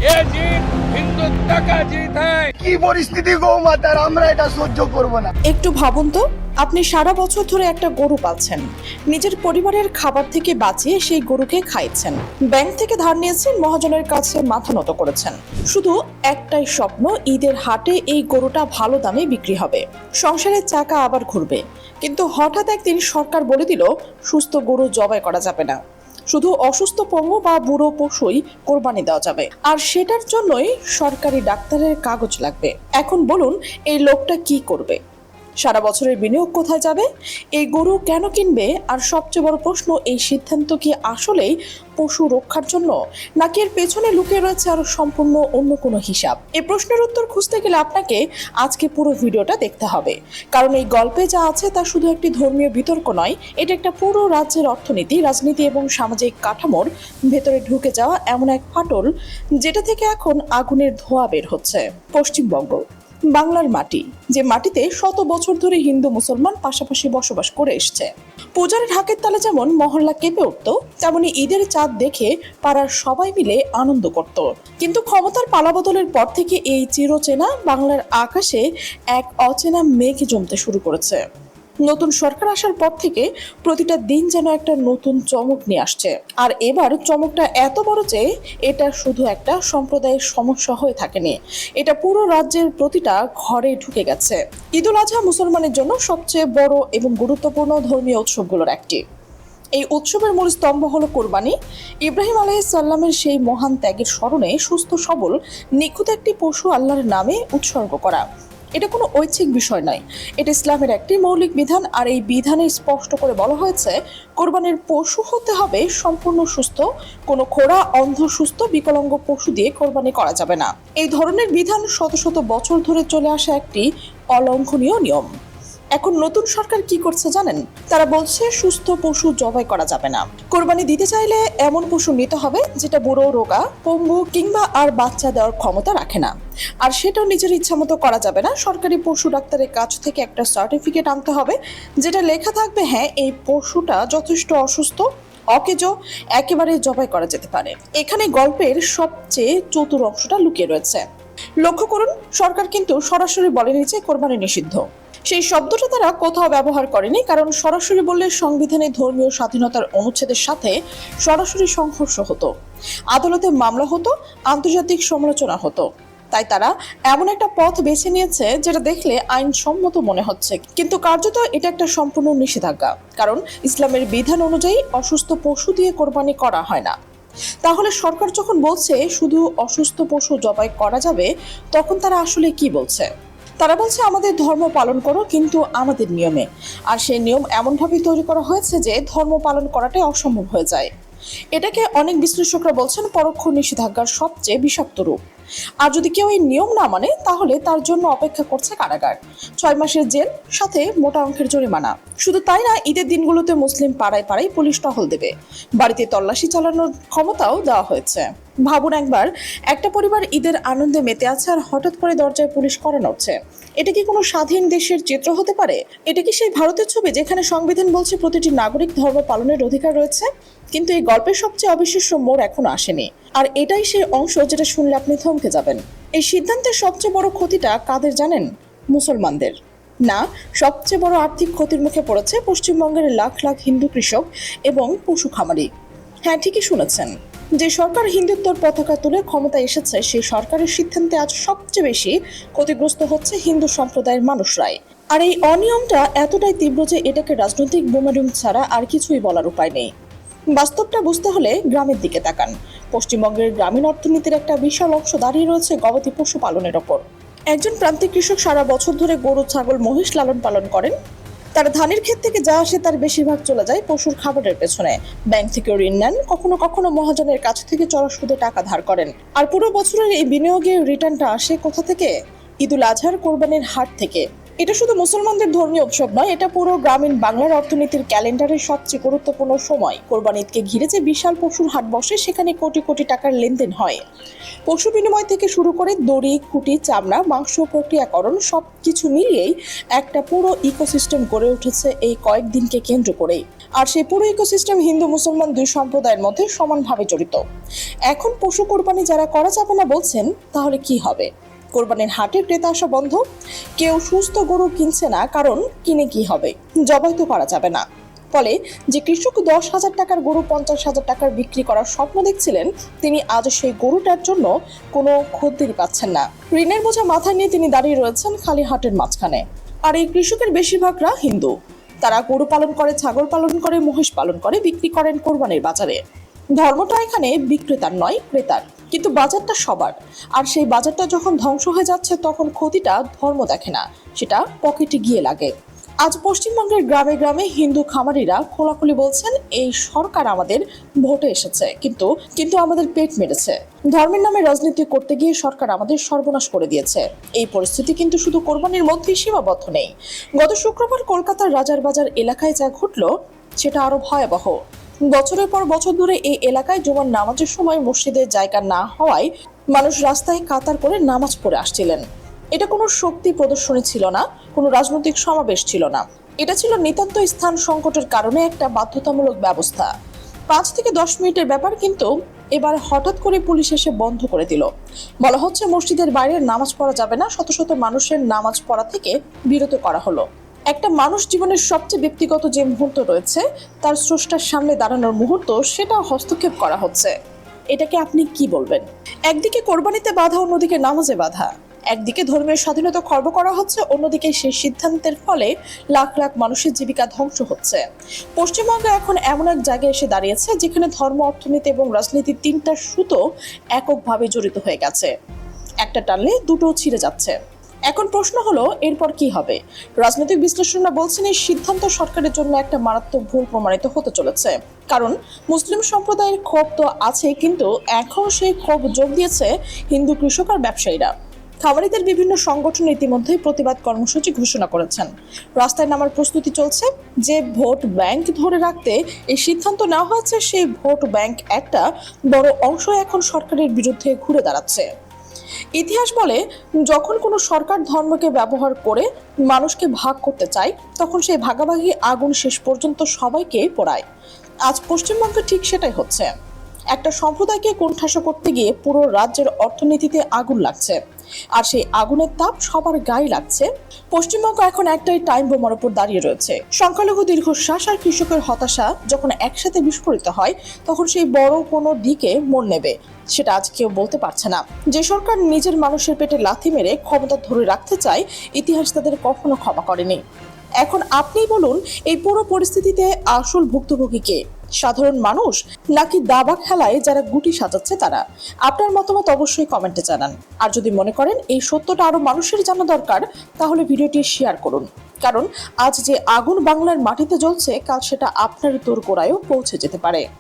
ये जीत हिंदुत्व का जीत है। কি পরিস্থিতি গো মাতার, আমরা এটা সহ্য করব না। একটু ভাবুন তো, আপনি সারা বছর ধরে একটা গরু পালছেন, নিজের পরিবারের খাবার থেকে বাঁচিয়ে সেই গরুকে খাইয়েছেন, ব্যাংক থেকে ধার নিয়েছেন, মহাজনের কাছে মাথা নত করেছেন, শুধু একটাই স্বপ্ন, ঈদের হাটে এই গরুটা ভালো দামে বিক্রি হবে, সংসারের চাকা আবার ঘুরবে। কিন্তু হঠাৎ একদিন সরকার বলে দিল সুস্থ গরু জবাই করা যাবে না, শুধু অসুস্থ পঙ্গু বা বুড়ো পশুই কোরবানি দেওয়া যাবে, আর সেটার জন্যই সরকারি ডাক্তারের কাগজ লাগবে। এখন বলুন, এই লোকটা কি করবে? সারা বছরের বিনিয়োগ কোথায় যাবে? এই গরু কেন কিনবে? আর সবচেয়ে বড় প্রশ্ন, এই সিদ্ধান্ত কি আসলেই পশু রক্ষার জন্য, নাকি এর পেছনে লুকিয়ে রয়েছে আরো সম্পূর্ণ অন্য কোনো হিসাব? এই প্রশ্নের উত্তর খুঁজতে গেলে আপনাকে আজকে পুরো ভিডিওটা দেখতে হবে, কারণ এই গল্পে যা আছে তা শুধু একটি ধর্মীয় বিতর্ক নয়, এটা একটা পুরো রাজ্যের অর্থনীতি, রাজনীতি এবং সামাজিক কাঠামোর ভেতরে ঢুকে যাওয়া এমন এক ফাটল, যেটা থেকে এখন আগুনের ধোঁয়া বের হচ্ছে। পশ্চিমবঙ্গ, বাংলার মাটি, যে মাটিতে শত বছর ধরে হিন্দু মুসলমান পাশাপাশি বসবাস করে এসছে। পূজার ঢাকের তালে যেমন মহল্লা কেঁপে উঠত, তেমনি ঈদের চাঁদ দেখে পাড়ার সবাই মিলে আনন্দ করত। কিন্তু ক্ষমতার পালাবদলের পর থেকে এই চিরচেনা বাংলার আকাশে এক অচেনা মেঘ জমতে শুরু করেছে। নতুন সরকার আসার পর থেকে প্রতিটা দিন যেন একটা নতুন চমক নিয়ে আসছে, আর এবার চমকটা এত বড় যে এটা শুধু একটা সম্প্রদায়ের সমস্যা হয়ে থাকেনি, এটা পুরো রাজ্যের প্রতিটা ঘরে ঢুকে গেছে। ঈদুল আজহা মুসলমানের জন্য সবচেয়ে বড় এবং গুরুত্বপূর্ণ ধর্মীয় উৎসবগুলোর একটি। এই উৎসবের মূল স্তম্ভ হলো কোরবানি। ইব্রাহিম আলাইহিস সালামের সেই মহান ত্যাগের স্মরণে সুস্থ সবল নিখুঁত একটি পশু আল্লাহর নামে উৎসর্গ করা। এটা কোনো ঐচ্ছিক বিষয় নয়, এটা ইসলামের একটি মৌলিক বিধান, আর এই বিধানে স্পষ্ট করে বলা হয়েছে কোরবানির পশু হতে হবে সম্পূর্ণ সুস্থ, কোনো খোড়া, অন্ধ, সুস্থ, বিকলাঙ্গ পশু দিয়ে কোরবানি করা যাবে না। এই ধরনের বিধান শত শত বছর ধরে চলে আসা একটি অলঙ্ঘনীয় নিয়ম। এখন নতুন সরকার কি করছে জানেন? তারা বলছে সুস্থ পশু জবাই করা যাবে না, কোরবানি দিতে চাইলে এমন পশু নিতে হবে যেটা বুড়ো, রোগা, পঙ্গু কিংবা আর বাচ্চা দেওয়ার ক্ষমতা রাখে না, আর সেটাও নিজের ইচ্ছা মতো করা যাবে না। সরকারি পশু ডাক্তারের কাছ থেকে একটা সার্টিফিকেট আনতে হবে, যেটা লেখা থাকবে হ্যাঁ এই পশুটা যথেষ্ট অসুস্থ, অকেজো, একেবারে জবাই করা যেতে পারে। এখানে গল্পের সবচেয়ে চতুর অংশটা লুকিয়ে রয়েছে। লক্ষ্য করুন, সরকার কিন্তু সরাসরি বলেনি যে কোরবানি নিষিদ্ধ। সেই শব্দটা তারা কোথাও ব্যবহার করেনি, কারণ সরাসরি বললে সংবিধানে ধর্মীয় স্বাধীনতার অনুচ্ছেদের সাথে সরাসরি সংঘর্ষ হতো, আদালতে মামলা হতো, আন্তর্জাতিক সমালোচনা হতো। তাই তারা এমন একটা পথ বেছে নিয়েছে যেটা দেখলে আইনসম্মত মনে হচ্ছে, কিন্তু কার্যত এটা একটা সম্পূর্ণ নিষেধাজ্ঞা, কারণ ইসলামের বিধান অনুযায়ী অসুস্থ পশু দিয়ে কোরবানি করা হয় না। তাহলে সরকার যখন বলছে শুধু অসুস্থ পশু জবাই করা যাবে, তখন তারা আসলে কি বলছে? তারা বলছে আমাদের ধর্ম পালন করো, কিন্তু আমাদের নিয়মে। আর সেই নিয়ম এমনভাবে তৈরি করা হয়েছে যে ধর্ম পালন করাটাই অসম্ভব হয়ে যায়। এটাকে অনেক বিশ্লেষকরা বলছেন পরোক্ষ নিষেধাজ্ঞার সবচেয়ে বিষাক্ত রূপ। আর যদি কেউ এই নিয়ম না মানে, তাহলে তার জন্য অপেক্ষা করছে কারাগার, 6 মাসের জেল, সাথে মোটা অঙ্কের জরিমানা। শুধু তাই না, ঈদের দিনগুলোতে মুসলিম পাড়ায় পাড়ায় পুলিশ টহল দেবে, বাড়িতে তল্লাশি চালানোর ক্ষমতাও দেওয়া হয়েছে। ভাবুন একবার, একটা পরিবার ঈদের আনন্দে মেতে আছে, আর হঠাৎ করে দরজায় পুলিশ কড়া নড়ছে। এটা কি কোনো স্বাধীন দেশের চিত্র হতে পারে? এটা কি সেই ভারতের ছবি যেখানে সংবিধান বলছে প্রতিটি নাগরিক ধর্ম পালনের অধিকার রয়েছে? কিন্তু এই গল্পের সবচেয়ে অবিশ্বাস্য মোড় এখনো আসেনি, আর এটাই সেই অংশ যেটা শুনলে আপনি থমকে যাবেন। এই সিদ্ধান্তের সবচেয়ে বড় ক্ষতিটা কাদের জানেন? মুসলমানদের না, সবচেয়ে বড় আর্থিক ক্ষতির মুখে পড়েছে পশ্চিমবঙ্গের লাখ লাখ হিন্দু কৃষক এবং পশু খামারি। হ্যাঁ, ঠিকই শুনেছেন, যে সরকার হিন্দুত্বর পতাকা তুলে ক্ষমতায় এসেছে, সেই সরকারের সিদ্ধান্তে আজ সবচেয়ে বেশি ক্ষতিগ্রস্ত হচ্ছে হিন্দু সম্প্রদায়ের মানুষরাই। আর এই অনিয়মটা এতটাই তীব্র যে এটাকে রাজনৈতিক বোমাডুম ছাড়া আর কিছুই বলার উপায় নেই। বাস্তবটা বুঝতে হলে গ্রামের দিকে তাকান। পশ্চিমবঙ্গের গ্রামীণ অর্থনীতির একটা বিশাল অংশ দাঁড়িয়ে রয়েছে গবাদি পশু পালনের ওপর। একজন প্রান্তিক কৃষক সারা বছর ধরে গরু, ছাগল, মহিষ লালন পালন করেন। তার ধানের ক্ষেত থেকে যা আসে তার বেশিরভাগ চলে যায় পশুর খাবারের পেছনে। ব্যাংক থেকে ঋণ নেন, কখনো কখনো মহাজনের কাছ থেকে চড়া সুদে টাকা ধার করেন। আর পুরো বছরের এই বিনিয়োগের রিটার্নটা আসে কোথা থেকে? ঈদুল আজহার কোরবানির হাট থেকে। এটা শুধু মুসলমানদের ধর্মীয় উৎসব নয়, এটা পুরো গ্রামীণ বাংলার অর্থনীতির ক্যালেন্ডারের সবচেয়ে গুরুত্বপূর্ণ সময়। কোরবানি ঈদকে ঘিরে যে বিশাল পশুর হাট বসে, সেখানে কোটি কোটি টাকার লেনদেন হয়। পশু বিনিময় থেকে শুরু করে দড়ি, খুঁটি, চামড়া, মাংস প্রক্রিয়াকরণ, সবকিছু মিলিয়েই একটা পুরো ইকোসিস্টেম গড়ে উঠেছে এই কয়েকদিনকে কেন্দ্র করেই। আর সেই পুরো ইকোসিস্টেম হিন্দু মুসলমান দুই সম্প্রদায়ের মধ্যে সমানভাবে জড়িত। এখন পশু কোরবানি যারা করা যাবে না বলছেন, তাহলে কি হবে? কোরবানির হাটে ক্রেতা আসা বন্ধ, কেউ সুস্থ গরু কিনছে না, কারণ কিনে কি হবে, জবাই তো করা যাবে না। ফলে যে কৃষক 10,000 টাকার গরু 50,000 টাকার বিক্রি করার স্বপ্ন দেখছিলেন, তিনি আজ সেই গরুটার জন্য কোনো খদ্দেরই পাচ্ছেন না। ঋণের বোঝা মাথায় নিয়ে তিনি দাঁড়িয়ে রয়েছেন খালি হাটের মাঝখানে। আর এই কৃষকের বেশিরভাগরা হিন্দু। তারা গরু পালন করে, ছাগল পালন করে, মহিষ পালন করে, বিক্রি করেন কোরবানির বাজারে। ধর্মটা এখানে বিক্রেতার নয়, ক্রেতার। কিন্তু বাজারটা সবার। আর সেই বাজারটা যখন ধ্বংস হয়ে যাচ্ছে, তখন ক্ষতিটা ধর্ম দেখে না, সেটা পকেটে গিয়ে লাগে। আজ পশ্চিমবঙ্গের গ্রামে গ্রামে হিন্দু খামারিরা খোলাখুলি বলছেন, এই সরকার আমাদের ভোটে এসেছে, কিন্তু আমাদের পেট মেরেছে। ধর্মের নামে রাজনীতি করতে গিয়ে সরকার আমাদের সর্বনাশ করে দিয়েছে। এই পরিস্থিতি কিন্তু শুধু কোরবানির মধ্যেই সীমাবদ্ধ নেই। গত শুক্রবার কলকাতার রাজার বাজার এলাকায় যা ঘটল, সেটা আরো ভয়াবহ। বছরের পর বছর ধরে এই এলাকায় জুমার নামাজের সময় মসজিদের জায়গা না হওয়ায় মানুষ রাস্তায় কাতার করে নামাজ পড়ে আসছিলেন। এটা কোনো শক্তি প্রদর্শনী ছিল না, কোনো রাজনৈতিক সমাবেশ ছিল না। এটা ছিল নিতান্ত স্থান সংকটের কারণে একটা বাধ্যতামূলক ব্যবস্থা। 5 থেকে 10 মিনিটের ব্যাপার, কিন্তু এবার হঠাৎ করে পুলিশ এসে বন্ধ করে দিল। বলা হচ্ছে মসজিদের বাইরে নামাজ পড়া যাবে না, শত শত মানুষের নামাজ পড়া থেকে বিরত করা হলো। একটা মানুষ জীবনের সবচেয়ে ব্যক্তিগত যে মুহূর্ত রয়েছে, তার স্রষ্টার সামনে দাঁড়ানোর মুহূর্ত, সেটা হস্তক্ষেপ করা হচ্ছে। এটাকে আপনি কি বলবেন? একদিকে কোরবানিতে বাধা, অন্যদিকে নামাজে বাধা। একদিকে ধর্মীয় স্বাধীনতা খর্ব করা হচ্ছে, অন্যদিকে সেই সিদ্ধান্তের ফলে লাখ লাখ মানুষের জীবিকা ধ্বংস হচ্ছে। পশ্চিমবঙ্গ এখন এমন এক জায়গায় এসে দাঁড়িয়েছে, যেখানে ধর্ম, অর্থনীতি এবং রাজনীতির 3টা সুতো এককভাবে জড়িত হয়ে গেছে। একটা টানলে দুটো ছিঁড়ে যাচ্ছে। এখন প্রশ্ন হলো, এরপর কি হবে? রাজনৈতিক বিশ্লেষকরা বলছেন, এই সিদ্ধান্ত সরকারের জন্য একটা মারাত্মক ভুল প্রমাণিত হতে চলেছে। কারণ মুসলিম সম্প্রদায়ের ক্ষোভ তো আছে, কিন্তু এখন সেই ক্ষোভ যোগ দিয়েছে হিন্দু কৃষক আর ব্যবসায়ীরা। খামারিদের বিভিন্ন সংগঠন ইতিমধ্যেই প্রতিবাদ কর্মসূচি ঘোষণা করেছেন। রাস্তায় নামার প্রস্তুতি চলছে। যে ভোট ব্যাংক ধরে রাখতে এই সিদ্ধান্ত নেওয়া হয়েছে, সেই ভোট ব্যাংক একটা বড় অংশ এখন সরকারের বিরুদ্ধে ঘুরে দাঁড়াচ্ছে। ইতিহাস বলে, যখন কোনো সরকার ধর্মকে ব্যবহার করে মানুষকে ভাগ করতে চায়, তখন সেই ভাগাভাগি আগুন শেষ পর্যন্ত সবাইকে পোড়ায়। আজ পশ্চিমবঙ্গে ঠিক সেটাই হচ্ছে। একটা সম্প্রদায়কে কোণঠাসা করতে গিয়ে পুরো রাজ্যের অর্থনীতিতে আগুন লাগছে, আর সেই আগুনের তাপ সবার গায়ে লাগছে। পশ্চিমবঙ্গ এখন একটাই টাইম বোমার উপর দাঁড়িয়ে রয়েছে। সংখ্যালঘু দীর্ঘশ্বাস আর কৃষকের হতাশা যখন একসাথে বিস্ফোরিত হয়, তখন সেই বড় কোনো দিকে মোড় নেবে, সেটা আজ কেউ বলতে পারছে না। যে সরকার নিজের মানুষের পেটে লাথি মেরে ক্ষমতা ধরে রাখতে চায়, ইতিহাস তাদের কখনো ক্ষমা করেনি। এখন আপনি বলুন, এই পুরো পরিস্থিতিতে আসল ভুক্তভোগী কে? সাধারণ মানুষ, নাকি দাবা খেলায় যারা গুটি সাজাচ্ছে তারা? আপনার মতামত অবশ্যই কমেন্টে জানান। আর যদি মনে করেন এই সত্যটা আরো মানুষের জানা দরকার, তাহলে ভিডিওটি শেয়ার করুন। কারণ আজ যে আগুন বাংলার মাটিতে জ্বলছে, কাল সেটা আপনার দোরগোড়ায়ও পৌঁছে যেতে পারে।